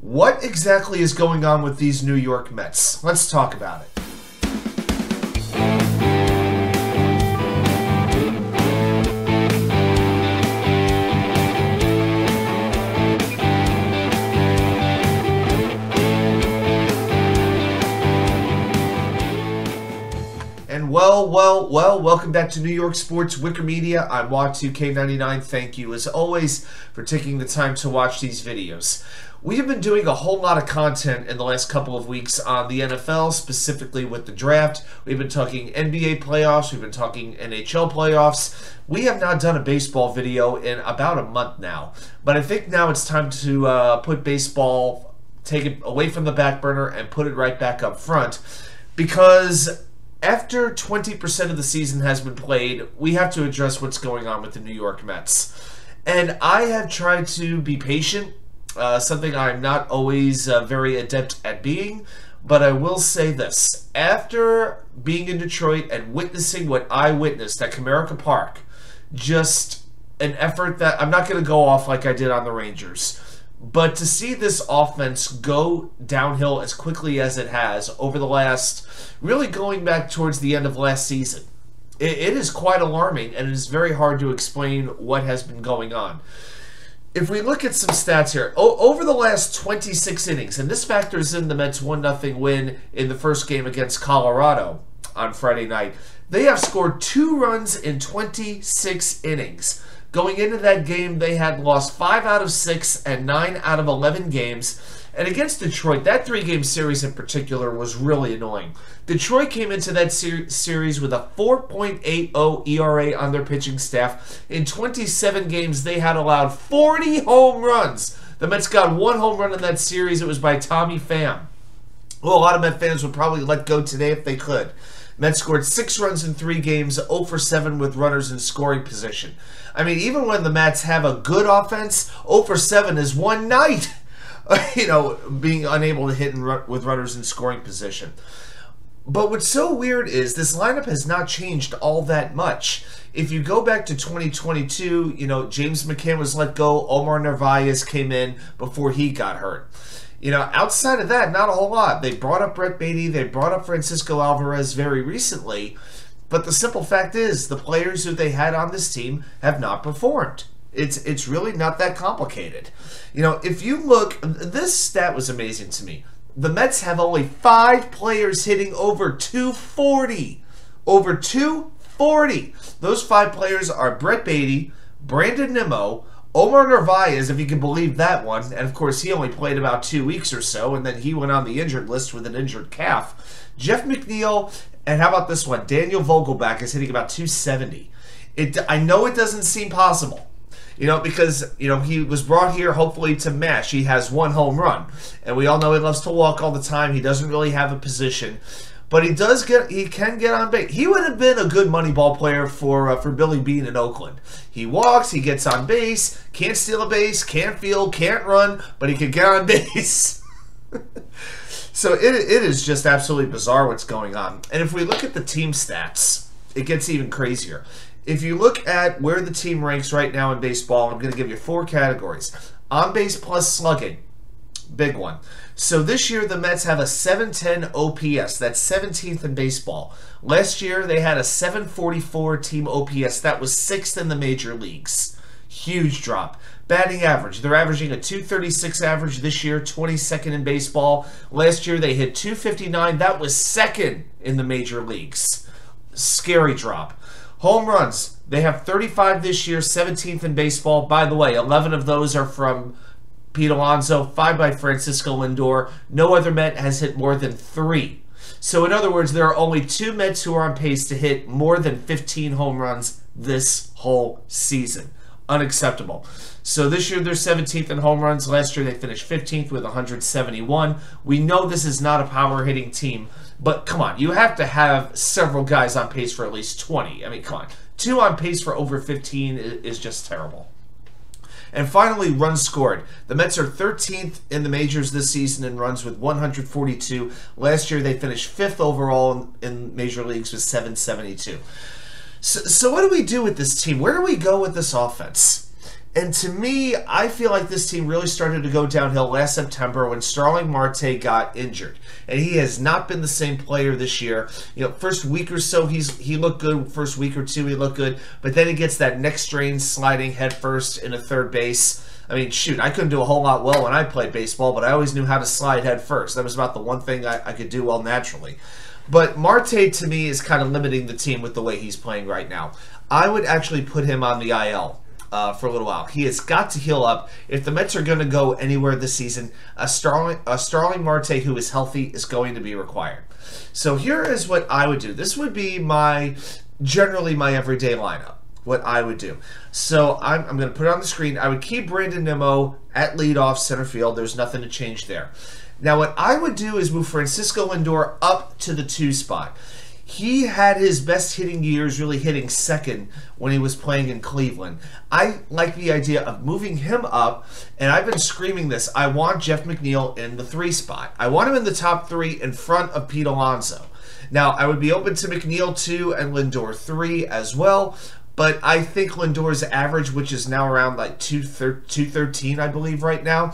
What exactly is going on with these New York Mets? Let's talk about it. And well, welcome back to New York Sports Wicker Media. I'm Wa2K99. Thank you, as always, for taking the time to watch these videos. We have been doing a whole lot of content in the last couple of weeks on the NFL, specifically with the draft. We've been talking NBA playoffs. We've been talking NHL playoffs. We have not done a baseball video in about a month now. But I think now it's time to put baseball, take it away from the back burner and put it right back up front. Because after 20% of the season has been played, we have to address what's going on with the New York Mets. And I have tried to be patient, something I'm not always very adept at being, but I will say this. After being in Detroit and witnessing what I witnessed at Comerica Park, just an effort that I'm not going to go off like I did on the Rangers, but to see this offense go downhill as quickly as it has over the last, really going back towards the end of last season, it is quite alarming, and it is very hard to explain what has been going on. If we look at some stats here, over the last 26 innings, and this factors in the Mets' 1-0 win in the first game against Colorado on Friday night, they have scored 2 runs in 26 innings. Going into that game, they had lost 5 out of 6 and 9 out of 11 games. And against Detroit, that 3-game series in particular was really annoying. Detroit came into that series with a 4.80 ERA on their pitching staff. In 27 games, they had allowed 40 home runs. The Mets got 1 home run in that series. It was by Tommy Pham. Well, a lot of Met fans would probably let go today if they could. Mets scored 6 runs in 3 games, 0 for 7 with runners in scoring position. I mean, even when the Mets have a good offense, 0 for 7 is one night. You know, being unable to hit with runners in scoring position. But what's so weird is this lineup has not changed all that much. If you go back to 2022, you know, James McCann was let go. Omar Narvaez came in before he got hurt. You know, outside of that, not a whole lot. They brought up Brett Baty. They brought up Francisco Alvarez very recently. But the simple fact is, the players who they had on this team have not performed. It's really not that complicated. You know, if you look, this stat was amazing to me. The Mets have only 5 players hitting over 240. Over 240. Those 5 players are Brett Baty, Brandon Nimmo, Omar Narvaez, if you can believe that one. And of course, he only played about 2 weeks or so, and then he went on the injured list with an injured calf. Jeff McNeil, and how about this one? Daniel Vogelbach is hitting about 270. I know it doesn't seem possible. You know, because, you know, he was brought here hopefully to mash. He has 1 home run. And we all know he loves to walk all the time. He doesn't really have a position. But he can get on base. He would have been a good money ball player for Billy Beane in Oakland. He walks, he gets on base, can't steal a base, can't field, can't run, but he can get on base. So it is just absolutely bizarre what's going on. And if we look at the team stats, it gets even crazier. If you look at where the team ranks right now in baseball, I'm going to give you 4 categories. On base plus slugging, big one. So this year the Mets have a 710 OPS. That's 17th in baseball. Last year they had a 744 team OPS. That was 6th in the major leagues. Huge drop. Batting average, they're averaging a 236 average this year, 22nd in baseball. Last year they hit 259. That was 2nd in the major leagues. Scary drop. Home runs, they have 35 this year, 17th in baseball. By the way, 11 of those are from Pete Alonso, 5 by Francisco Lindor. No other Met has hit more than 3. So in other words, there are only 2 Mets who are on pace to hit more than 15 home runs this whole season. Unacceptable. So this year they're 17th in home runs. Last year they finished 15th with 171. We know this is not a power hitting team, but come on, you have to have several guys on pace for at least 20. I mean, come on. 2 on pace for over 15 is just terrible. And finally, runs scored. The Mets are 13th in the majors this season in runs with 142. Last year they finished 5th overall in major leagues with 772. So what do we do with this team? Where do we go with this offense? And to me, I feel like this team really started to go downhill last September when Starling Marte got injured. And he has not been the same player this year. You know, first week or so, he looked good. First week or two, he looked good. But then he gets that neck strain sliding headfirst into third base. I mean, shoot, I couldn't do a whole lot well when I played baseball, but I always knew how to slide headfirst. That was about the one thing I could do well naturally. But Marte, to me, is kind of limiting the team with the way he's playing right now. I would actually put him on the IL. For a little while. He has got to heal up. If the Mets are going to go anywhere this season, a Starling Marte who is healthy is going to be required. So here is what I would do. This would be generally my everyday lineup, what I would do. So I'm going to put it on the screen. I would keep Brandon Nimmo at leadoff center field. There's nothing to change there. Now what I would do is move Francisco Lindor up to the 2 spot. He had his best hitting years really hitting second when he was playing in Cleveland. I like the idea of moving him up, and I've been screaming this. I want Jeff McNeil in the 3 spot. I want him in the top 3 in front of Pete Alonso. Now, I would be open to McNeil 2 and Lindor 3 as well, but I think Lindor's average, which is now around like 213, I believe, right now,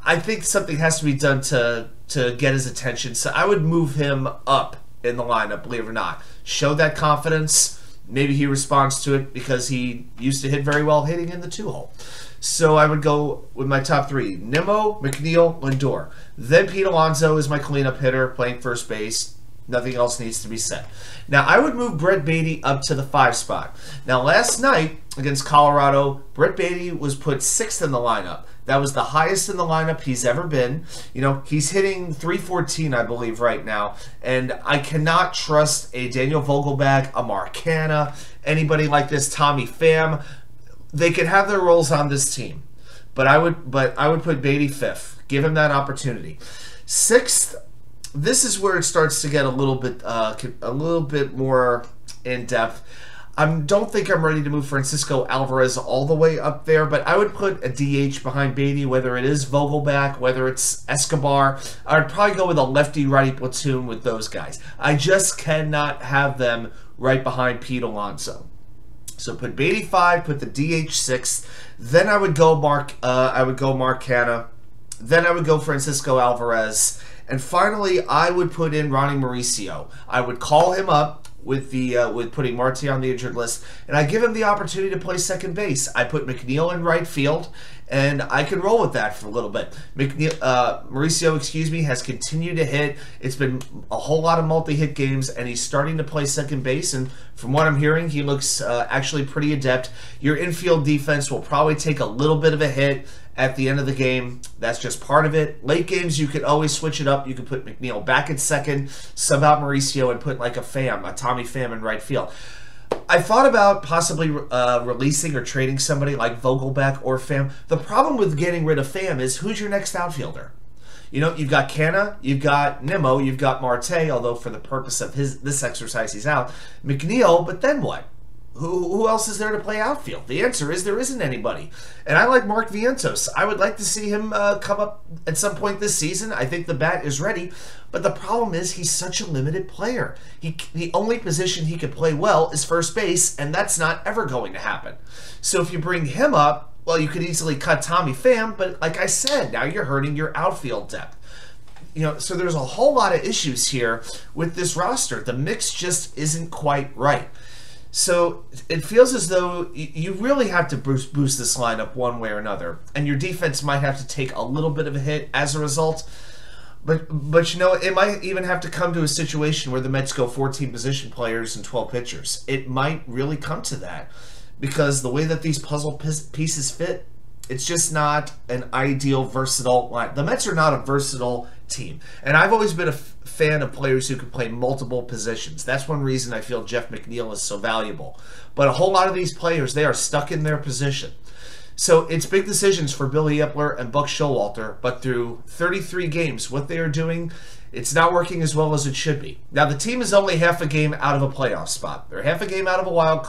I think something has to be done to get his attention. So I would move him up in the lineup, believe it or not. Show that confidence. Maybe he responds to it because he used to hit very well hitting in the 2-hole. So I would go with my top 3. Nimmo, McNeil, Lindor. Then Pete Alonso is my cleanup hitter playing first base. Nothing else needs to be said. Now, I would move Brett Baty up to the 5 spot. Now, last night against Colorado, Brett Baty was put 6th in the lineup. That was the highest in the lineup he's ever been. You know, he's hitting .314, I believe, right now. And I cannot trust a Daniel Vogelbach, a Mark Canha, anybody like this, Tommy Pham. They could have their roles on this team. But I would put Baty 5th. Give him that opportunity. 6th, this is where it starts to get a little bit more in depth. I don't think I'm ready to move Francisco Alvarez all the way up there, but I would put a DH behind Baty, whether it is Vogelbach, whether it's Escobar. I would probably go with a lefty-righty platoon with those guys. I just cannot have them right behind Pete Alonso. So put Baty 5, put the DH 6th. Then I would go Mark Canha. Then I would go Francisco Alvarez. And finally, I would put in Ronnie Mauricio. I would call him up with putting Marte on the injured list, and I give him the opportunity to play second base. I put McNeil in right field, and I can roll with that for a little bit. Mauricio, has continued to hit. It's been a whole lot of multi-hit games, and he's starting to play second base, and from what I'm hearing, he looks actually pretty adept. Your infield defense will probably take a little bit of a hit at the end of the game. That's just part of it. Late games, you could always switch it up. You could put McNeil back at second, sub out Mauricio, and put like a Tommy Pham in right field. I thought about possibly releasing or trading somebody like Vogelbach or Pham. The problem with getting rid of Pham is, who's your next outfielder? You know, you've got Canha, you've got Nimmo, you've got Marte, although for the purpose of this exercise he's out. McNeil, but then what? Who else is there to play outfield? The answer is there isn't anybody. And I like Mark Vientos. I would like to see him come up at some point this season. I think the bat is ready. But the problem is he's such a limited player. The only position he could play well is first base, and that's not ever going to happen. So if you bring him up, well, you could easily cut Tommy Pham, but like I said, now you're hurting your outfield depth. You know, so there's a whole lot of issues here with this roster. The mix just isn't quite right. So it feels as though you really have to boost this lineup one way or another, and your defense might have to take a little bit of a hit as a result. But you know, it might even have to come to a situation where the Mets go 14 position players and 12 pitchers. It might really come to that, because the way that these puzzle pieces fit, it's just not an ideal versatile line. The Mets are not a versatile team, and I've always been a fan of players who can play multiple positions. That's one reason I feel Jeff McNeil is so valuable. But a whole lot of these players, they are stuck in their position. So it's big decisions for Billy Epler and Buck Showalter, but through 33 games, what they are doing, it's not working as well as it should be. Now, the team is only half a game out of a playoff spot. They're half a game out of a wild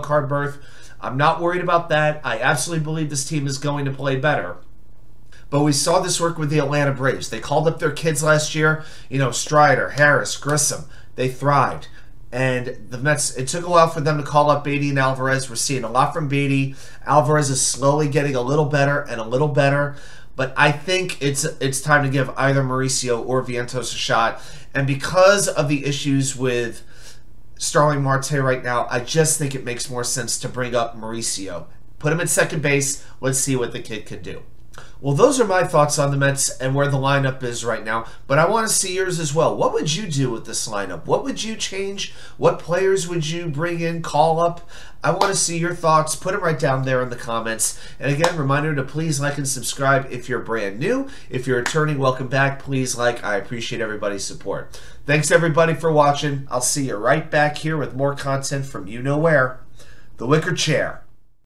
card berth. I'm not worried about that. I absolutely believe this team is going to play better. But we saw this work with the Atlanta Braves. They called up their kids last year. You know, Strider, Harris, Grissom. They thrived. And the Mets, it took a while for them to call up Beatty and Alvarez. We're seeing a lot from Beatty. Alvarez is slowly getting a little better and a little better. But I think it's time to give either Mauricio or Vientos a shot. And because of the issues with Starling Marte right now, I just think it makes more sense to bring up Mauricio. Put him at second base. Let's see what the kid can do. Well, those are my thoughts on the Mets and where the lineup is right now, but I want to see yours as well. What would you do with this lineup? What would you change? What players would you bring in, call up? I want to see your thoughts. Put them right down there in the comments. And again, reminder to please like and subscribe if you're brand new. If you're returning, welcome back. Please like. I appreciate everybody's support. Thanks, everybody, for watching. I'll see you right back here with more content from you know where. The Wicker Chair.